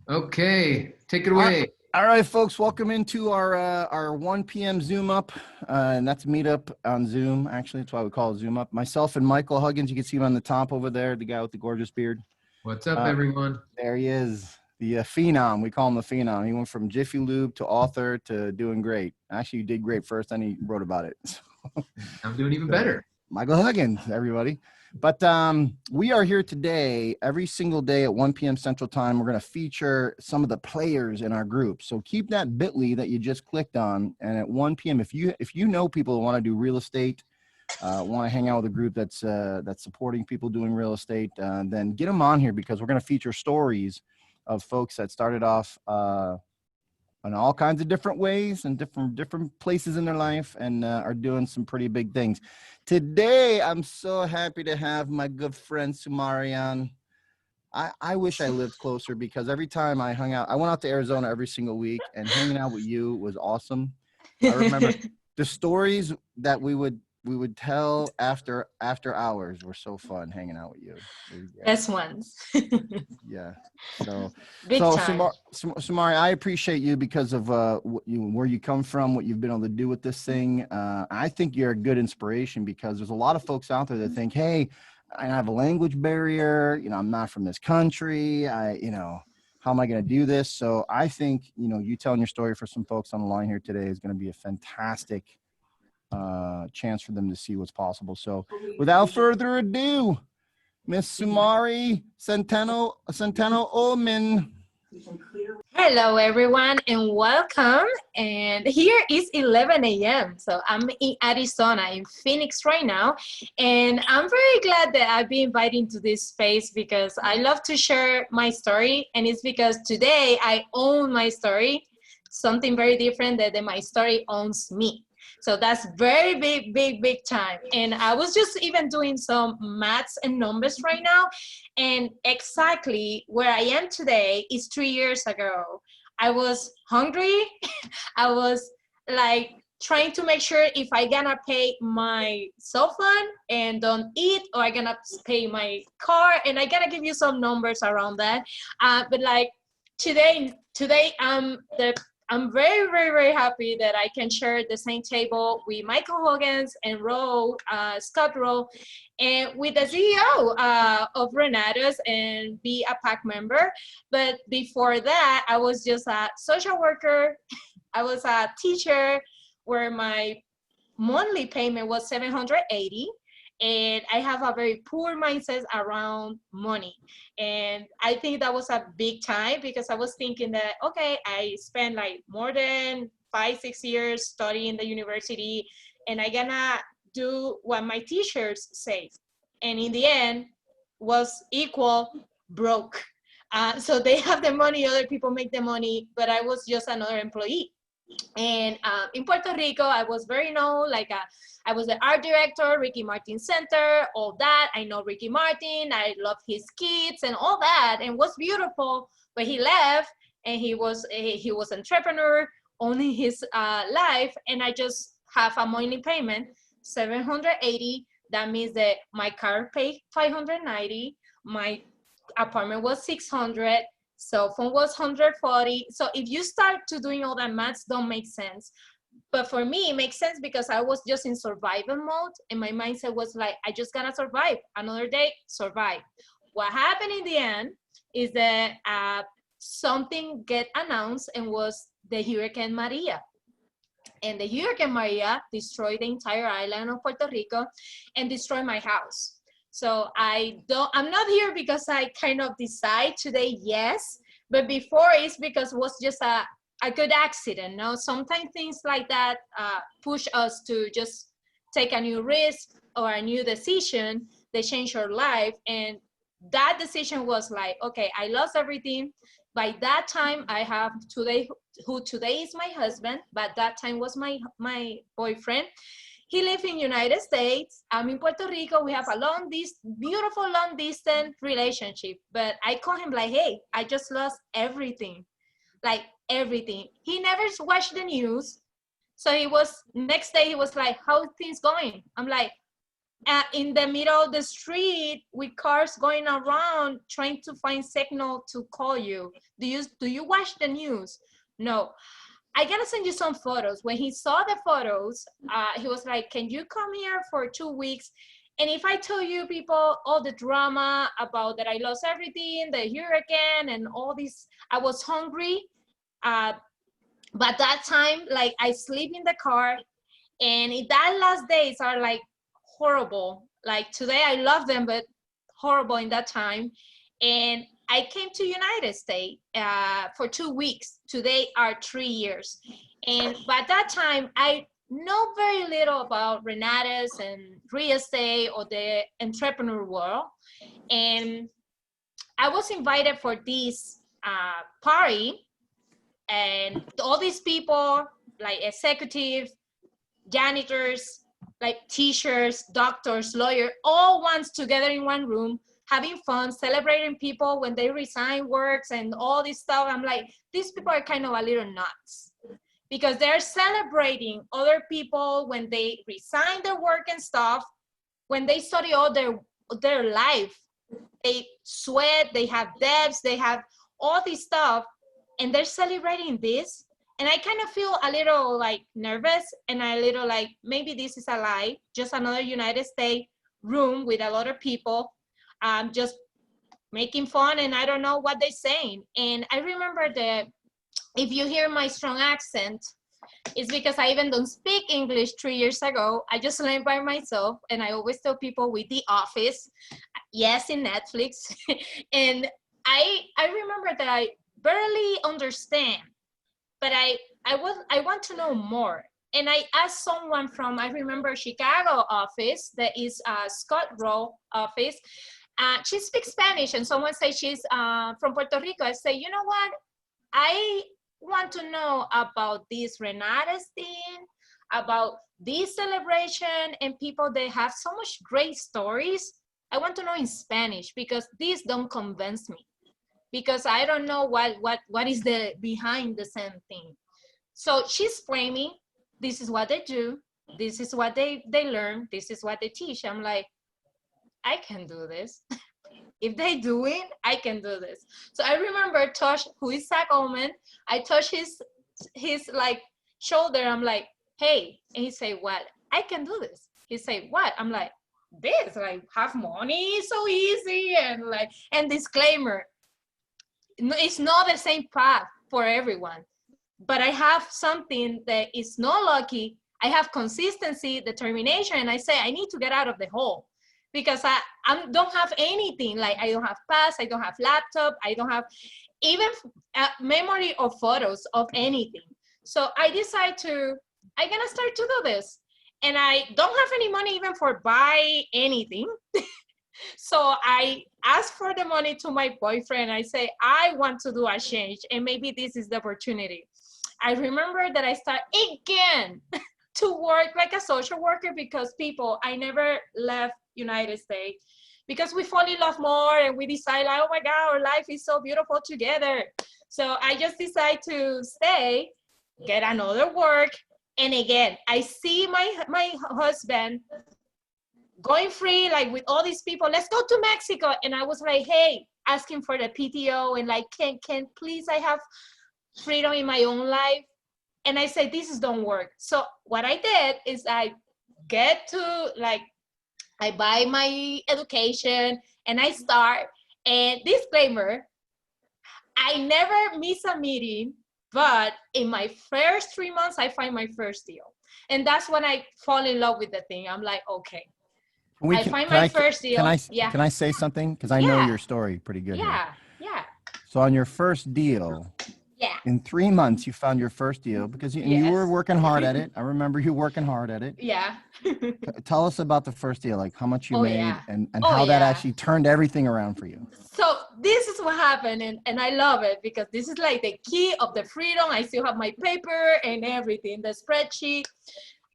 Okay, take it away. All right, folks, welcome into our 1 p.m. Zoom up, and that's meetup on Zoom. Actually, that's why we call it Zoom up. Myself and Michael Huggins, you can see him on the top over there, the guy with the gorgeous beard. What's up, everyone? There he is, the phenom. We call him the phenom. He went from Jiffy Lube to author to doing great. Actually, you did great first, then he wrote about it. I'm doing even better. Michael Huggins, everybody. But we are here today, every single day at 1 p.m. Central Time. We're going to feature some of the players in our group. So keep that bit.ly that you just clicked on. And at 1 p.m., if you know people who want to do real estate, want to hang out with a group that's supporting people doing real estate, then get them on here, because we're going to feature stories of folks that started off in all kinds of different ways and different places in their life, and are doing some pretty big things. Today, I'm so happy to have my good friend Sumary on. I wish I lived closer, because every time I hung out, I went out to Arizona every single week, and hanging out with you was awesome. I remember the stories that we would tell after hours were so fun hanging out with you. Best ones. Yeah. So time. Sumary, I appreciate you because of where you come from, what you've been able to do with this thing. I think you're a good inspiration, because there's a lot of folks out there that think, hey, I have a language barrier. I'm not from this country. How am I going to do this? So I think, you telling your story for some folks on the line here today is going to be a fantastic chance for them to see what's possible. So without further ado, Miss Sumary Centeno Oehlman. Hello, everyone, and welcome. And here is 11 a.m. So I'm in Arizona, in Phoenix right now. And I'm very glad that I've been invited to this space, because I love to share my story. And it's because today I own my story, something very different that my story owns me. So that's very big time. And I was just even doing some maths and numbers right now. And exactly where I am today is 3 years ago. I was hungry. I was like trying to make sure if I gonna pay my cell phone and don't eat, or I gonna pay my car. And I gotta give you some numbers around that. But like today I'm very happy that I can share the same table with Michael Huggins and Rowe, Scott Rowe, and with the CEO of Renatus, and be a PAC member. But before that, I was just a social worker. I was a teacher, where my monthly payment was $780. And I have a very poor mindset around money. And I think that was a big time, because I was thinking that, okay, I spent like more than 5-6 years studying in the university, and I gonna do what my teachers say. And in the end, was equal broke. So they have the money, other people make the money, but I was just another employee. And in Puerto Rico, I was very known, I was the art director, Ricky Martin Center, all that. I know Ricky Martin, I love his kids and all that, and was beautiful. But he left, and he was entrepreneur, owning his life, and I just have a monthly payment, $780. That means that my car paid $590, my apartment was $600. Cell phone was $140. So if you start to doing all that maths, don't make sense. But for me, it makes sense, because I was just in survival mode, and my mindset was like, I just gotta survive. Another day, survive. What happened in the end is that something get announced, and was the Hurricane Maria. And the Hurricane Maria destroyed the entire island of Puerto Rico and destroyed my house. So I'm not here because I kind of decide today, yes, but before it's because it was just a good accident. No, sometimes things like that push us to just take a new risk or a new decision. They change your life. And that decision was like, okay, I lost everything. By that time, I have who today is my husband, but that time was my boyfriend. He lives in United States. I'm in Puerto Rico. We have a beautiful long distance relationship. But I call him like, hey, I just lost everything, like everything. He never watched the news. So next day he was like, how are things going? I'm like, in the middle of the street with cars going around trying to find signal to call you. Do you watch the news? No. I gotta send you some photos. When he saw the photos, he was like, can you come here for 2 weeks? And if I tell you, people, all the drama about that I lost everything, the hurricane and all this, I was hungry. But that time, like, I sleep in the car, and that last days are like horrible. Like today I love them, but horrible in that time. And I came to United States for 2 weeks. Today are 3 years. And by that time, I know very little about Renatus and real estate or the entrepreneur world. And I was invited for this party, and all these people, like executive, janitors, like teachers, doctors, lawyers, all once together in one room, having fun, celebrating people when they resign works and all this stuff. I'm like, these people are kind of a little nuts, because they're celebrating other people when they resign their work and stuff, when they study all their life. They sweat, they have debts, they have all this stuff, and they're celebrating this. And I kind of feel a little like nervous, and a little like, maybe this is a lie, just another United States room with a lot of people just making fun, and I don't know what they're saying. And I remember that if you hear my strong accent, it's because I even don't speak English 3 years ago. I just learned by myself, and I always tell people with The Office, yes, in Netflix. And I remember that I barely understand, but I want to know more. And I asked someone from, I remember, Chicago office, that is Scott Rowe office. She speaks Spanish, and someone said she's from Puerto Rico. I say, you know what? I want to know about this Renatus thing, about this celebration, and people that have so much great stories. I want to know in Spanish, because these don't convince me, because I don't know what is the behind the same thing. So she's framing, this is what they do, this is what they learn, this is what they teach. I'm like, I can do this. If they do it, I can do this. So I remember who is Zach Oman, I touched his like shoulder. I'm like, hey, and he say, what? I can do this. He say, what? I'm like, this, like, have money, so easy, and like, and disclaimer, it's not the same path for everyone, but I have something that is not lucky. I have consistency, determination, and I say I need to get out of the hole, because I don't have anything. Like, I don't have pass, I don't have laptop, I don't have even memory of photos of anything. So I decide I'm gonna start to do this. And I don't have any money even for buy anything. So I asked for the money to my boyfriend. I say, I want to do a change, and maybe this is the opportunity. I remember that I start again to work like a social worker, because I never left United States, because we fall in love more, and we decide, like, oh my God, our life is so beautiful together. So I just decide to stay, get another work. And again, I see my husband going free, like with all these people, let's go to Mexico. And I was like, hey, asking for the PTO, and like, can please, I have freedom in my own life. And I said, this don't work. So what I did is I buy my education, and I start. And disclaimer, I never miss a meeting, but in my first 3 months, I find my first deal. And that's when I fall in love with the thing. I'm like, okay. I find my first deal. Can I say something? Because I know your story pretty good. Yeah. So on your first deal, in 3 months, you found your first deal, because you were working hard at it. I remember you working hard at it. Yeah. Tell us about the first deal, like how much you made and how that actually turned everything around for you. So this is what happened, and I love it, because this is like the key of the freedom. I still have my paper and everything, the spreadsheet.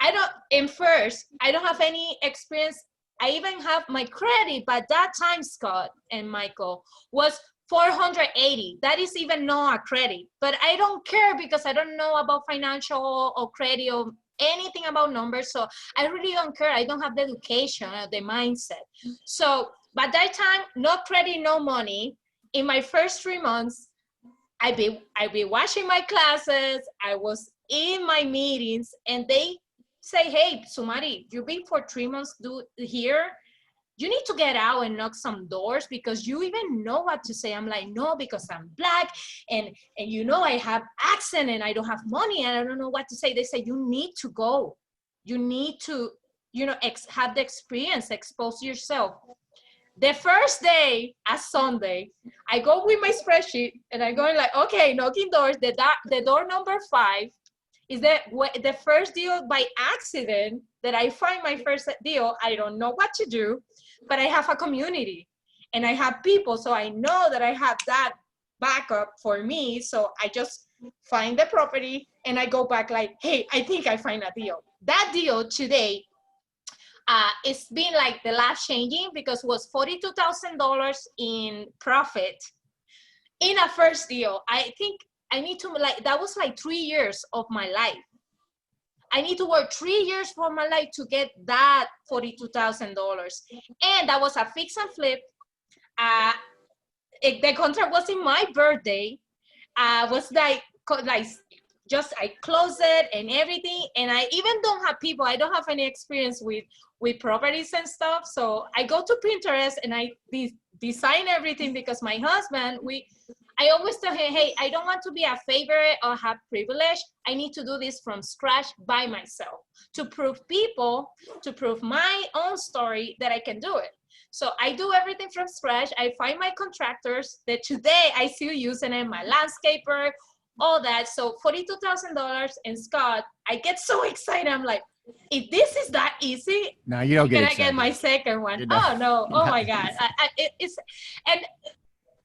I don't have any experience. I even have my credit, but that time, Scott and Michael, was 480. That is even not a credit, but I don't care, because I don't know about financial or credit or anything about numbers. So I really don't care. I don't have the education or the mindset. So by that time, no credit, no money. In my first 3 months, I be watching my classes. I was in my meetings, and they say, hey, Sumari, you've been for 3 months here. You need to get out and knock some doors because you even know what to say. I'm like, no, because I'm Black and you know, I have accent and I don't have money and I don't know what to say. They say, you need to go. You need to, you know, have the experience, expose yourself. The first day, a Sunday, I go with my spreadsheet and I go like, okay, knocking doors. The door number 5 is the first deal by accident that I find my first deal. I don't know what to do, but I have a community and I have people. So I know that I have that backup for me. So I just find the property and I go back like, hey, I think I find a deal. That deal today, it's been like the life changing because it was $42,000 in profit in a first deal. I think I need to like, that was like 3 years of my life. I need to work 3 years for my life to get that $42,000. And that was a fix and flip. The contract was in my birthday. Was like just I closed it and everything. And I even don't have people. I don't have any experience with properties and stuff. So I go to Pinterest and I design everything because my husband, I always tell him, hey, I don't want to be a favorite or have privilege. I need to do this from scratch by myself to prove my own story that I can do it. So I do everything from scratch. I find my contractors that today I still using it, my landscaper, all that. So $42,000 and Scott, I get so excited. I'm like, if this is that easy, no, you don't get excited. Get my second one. Oh no, oh my God. And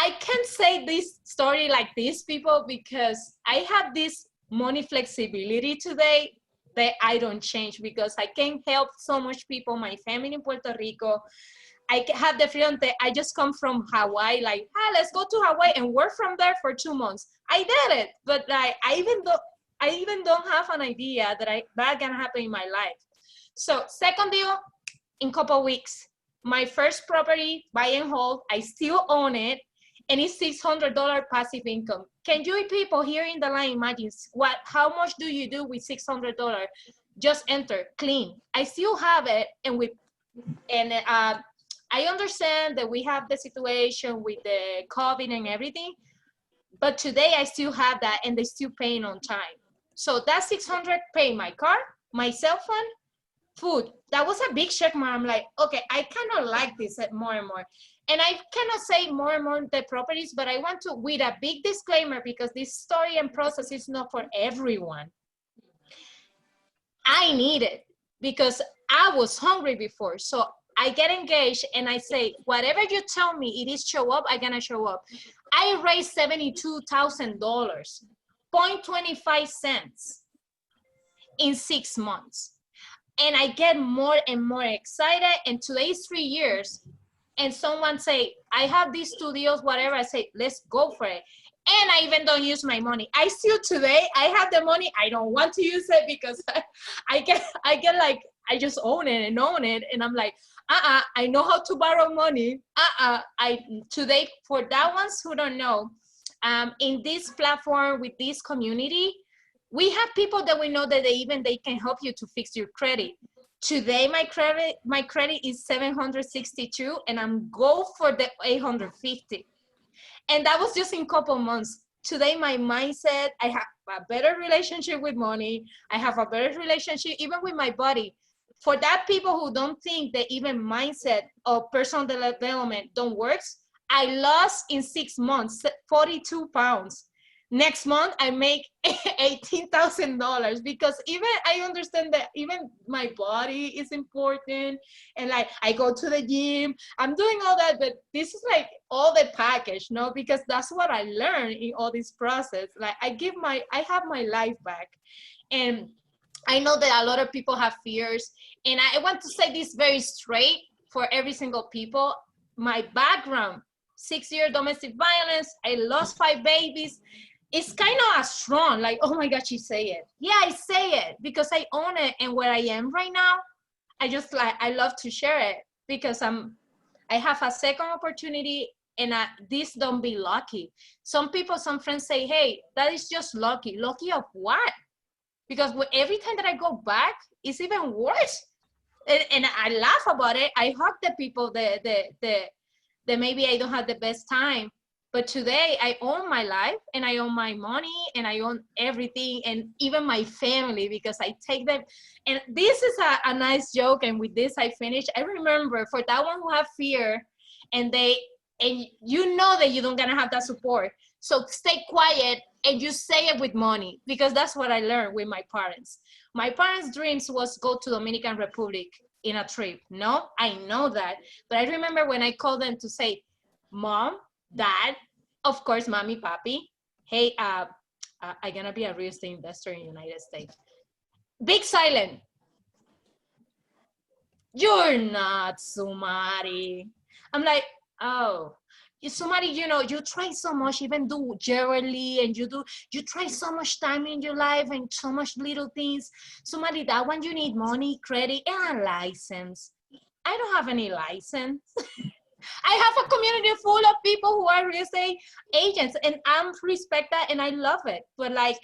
I can't say this story like these people because I have this money flexibility today that I don't change because I can help so much people, my family in Puerto Rico. I have the freedom that I just come from Hawaii, like, let's go to Hawaii and work from there for 2 months. I did it, but like, I even don't have an idea that can happen in my life. So second deal in couple weeks, my first property, buy and hold, I still own it. And it's $600 passive income. Can you people here in the line imagine how much do you do with $600? Just enter, clean. I still have it, and I understand that we have the situation with the COVID and everything, but today I still have that and they still paying on time. So that $600 pay my car, my cell phone, food. That was a big check mark. I'm like, okay, I kind of like this more and more. And I cannot say more and more the properties, but I want to, with a big disclaimer, because this story and process is not for everyone. I need it because I was hungry before. So I get engaged and I say, whatever you tell me it is show up, I'm gonna show up. I raised $72,000, 0.25 cents in 6 months. And I get more and more excited. And today's 3 years. And someone say, I have these studios, whatever. I say, let's go for it. And I even don't use my money. I still today, I have the money. I don't want to use it because I get like, I just own it. And I'm like, I know how to borrow money. Today, for that ones who don't know, in this platform with this community, we have people that we know that they can help you to fix your credit. Today, my credit is 762, and I'm go for the 850. And that was just in a couple months. Today, my mindset, I have a better relationship with money. I have a better relationship even with my body. For that people who don't think that even mindset or personal development don't work, I lost in 6 months 42 pounds. Next month, I make $18,000 because even I understand that even my body is important. And like, I go to the gym, I'm doing all that, but this is like all the package, no? Because that's what I learned in all this process. Like I have my life back. And I know that a lot of people have fears. And I want to say this very straight for every single people. My background, 6 years domestic violence, I lost 5 babies. it's kind of a strong, like, oh my God, she say it. Yeah, I say it because I own it. And where I am right now, I just like, I love to share it because I have a second opportunity, and this don't be lucky. Some people, some friends say, hey, that is just lucky. Lucky of what? Because every time that I go back, it's even worse. And I laugh about it. I hug the people that maybe I don't have the best time. But today I own my life, and I own my money, and I own everything, and even my family, because I take them. And this is a nice joke. And with this, I finish. I remember for that one who have fear, and you know that you don't gonna have that support. So stay quiet and you say it with money, because that's what I learned with my parents. My parents' dreams was go to Dominican Republic in a trip. No, I know that. But I remember when I called them to say, Mom, Dad, of course, Mommy, Papi, hey, I'm gonna be a real estate investor in the United States. Big silent. You're not, Sumari. I'm like, oh, Sumari, you know, you try so much, even do jewelry, and you try so much time in your life and so much little things. Sumari, that one you need money, credit, and a license. I don't have any license. I have a community full of people who are real estate agents, and I respect that and I love it. But like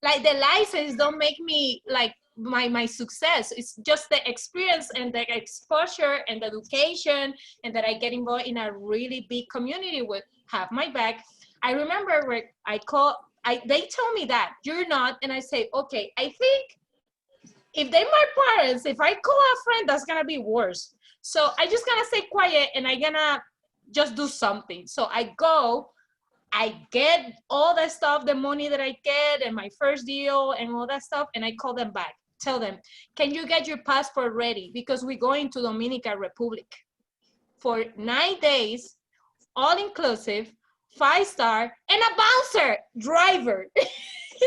the license don't make me like my success. It's just the experience and the exposure and the education, and that I get involved in a really big community with have my back. I remember where they told me that you're not, and I say, okay, I think if they're my parents, if I call a friend, that's gonna be worse. So I just gonna stay quiet, and I gonna just do something. So I go, I get all that stuff, the money that I get, and my first deal and all that stuff, and I call them back. Tell them, can you get your passport ready? Because we're going to Dominican Republic for 9 days, all inclusive, 5-star, and a bouncer driver.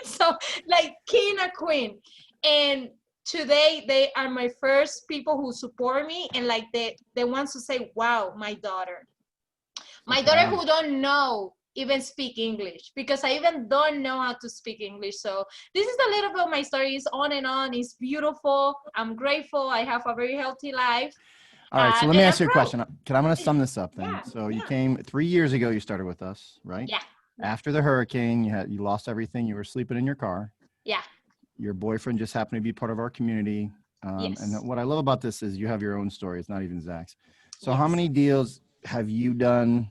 So like king and queen. And today they are my first people who support me, and like the ones who say, wow, my daughter who don't know even speak English, because I even don't know how to speak English. So this is a little bit of my story. It's on and on. It's beautiful. I'm grateful. I have a very healthy life. All right, so let me ask you a question. I'm going to sum this up then. Yeah, so you came 3 years ago, you started with us, right? Yeah. After the hurricane, you lost everything. You were sleeping in your car. Yeah. Your boyfriend just happened to be part of our community. Yes. And what I love about this is you have your own story. It's not even Zach's. So how many deals have you done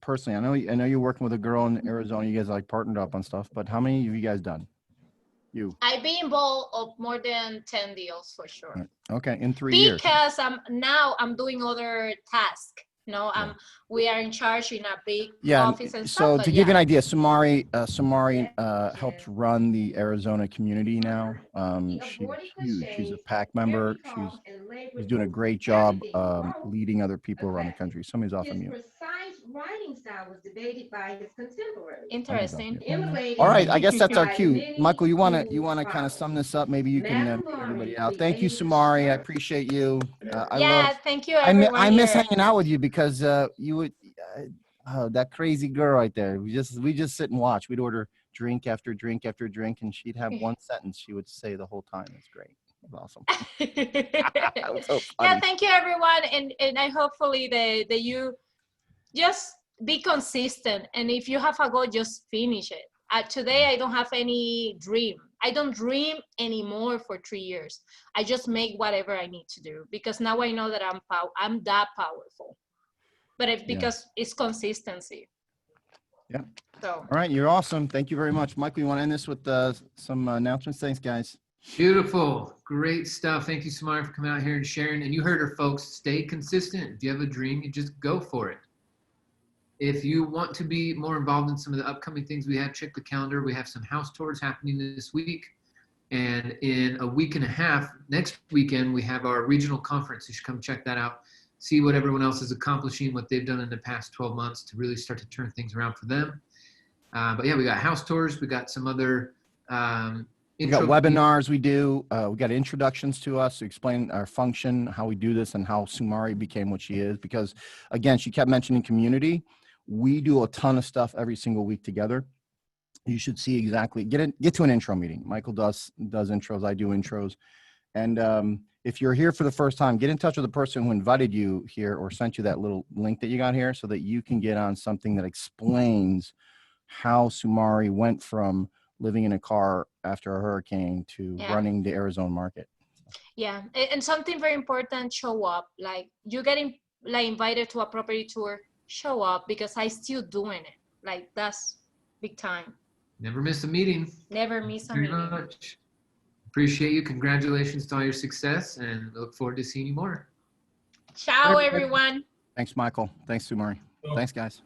personally? I know you're working with a girl in Arizona. You guys like partnered up on stuff, but how many have you guys done? I've been involved of more than 10 deals for sure. Okay, in 3 years. Because I'm doing other tasks. You know, we are in charge in a big office and stuff. So to give you an idea, Sumary helps run the Arizona community now. She's huge. She's a PAC member. She's doing a great job leading other people around the country. Somebody's off of mute. His precise writing style was debated by his contemporaries. Interesting. All right, I guess that's our cue. Michael, you want to kind of sum this up? Maybe you can get everybody out. Thank you, Sumari. I appreciate you. Thank you, everyone. I miss hanging out with you because you would that crazy girl right there. We just sit and watch. We'd order drink after drink after drink, and she'd have one sentence she would say the whole time. It's great. It was awesome. That was so funny. Yeah, thank you, everyone, and I hopefully that you just be consistent, and if you have a goal, just finish it. Today, I don't have any dream. I don't dream anymore for 3 years. I just make whatever I need to do, because now I know that I'm that powerful. But because it's consistency. Yeah. So. All right, you're awesome. Thank you very much, Michael. You want to end this with some announcements? Thanks, guys. Beautiful. Great stuff. Thank you, Sumari, for coming out here and sharing. And you heard her, folks. Stay consistent. If you have a dream, you just go for it. If you want to be more involved in some of the upcoming things we have, check the calendar. We have some house tours happening this week. And in a week and a half, next weekend, we have our regional conference. You should come check that out. See what everyone else is accomplishing, what they've done in the past 12 months to really start to turn things around for them. But yeah, we got house tours. We got some other we got webinars we do. We got introductions to us to explain our function, how we do this, and how Sumari became what she is. Because again, she kept mentioning community. We do a ton of stuff every single week together. you should see exactly, get to an intro meeting. Michael does intros. I do intros. And if you're here for the first time, get in touch with the person who invited you here or sent you that little link that you got here so that you can get on something that explains how Sumary went from living in a car after a hurricane to running the Arizona market. Yeah, and something very important, show up. Like you getting like invited to a property tour, show up, because I still doing it. Like that's big time. Never miss a meeting. Never miss a Very meeting. much. Appreciate you. Congratulations to all your success, and look forward to seeing you more. Ciao, everyone. Thanks, Michael. Thanks, Sumary. Thanks, guys.